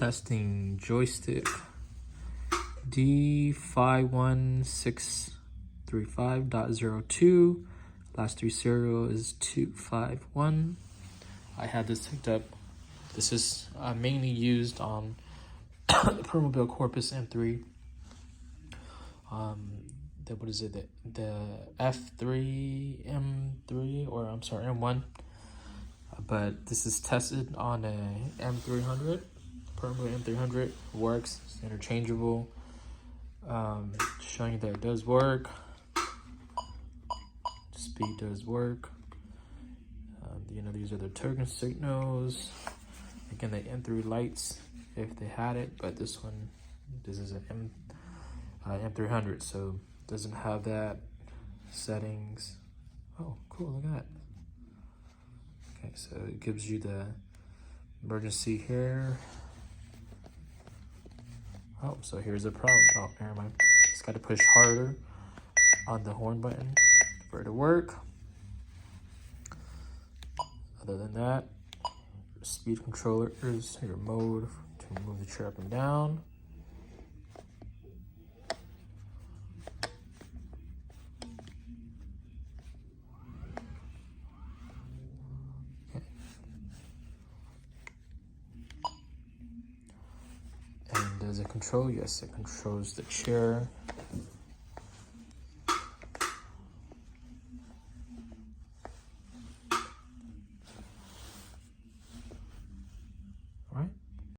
Testing joystick D51635.02. Last three serial is 251. I had this hooked up. This is mainly used on the Permobil Corpus M3. What is it? The F3 M3, or I'm sorry, M1. But this is tested on a M300. Permobil M300 works. It's interchangeable. Showing you that it does work. Speed does work. These are the token signals. Again, the M3 lights if they had it, but this is an M300, so it doesn't have that settings. Oh, cool! Look at that. Okay, so it gives you the emergency here. Oh, so here's the problem. Oh, never mind. Just got to push harder on the horn button for it to work. Other than that, your speed controller is your mode to move the chair up and down. Okay. And does it control? Yes, it controls the chair.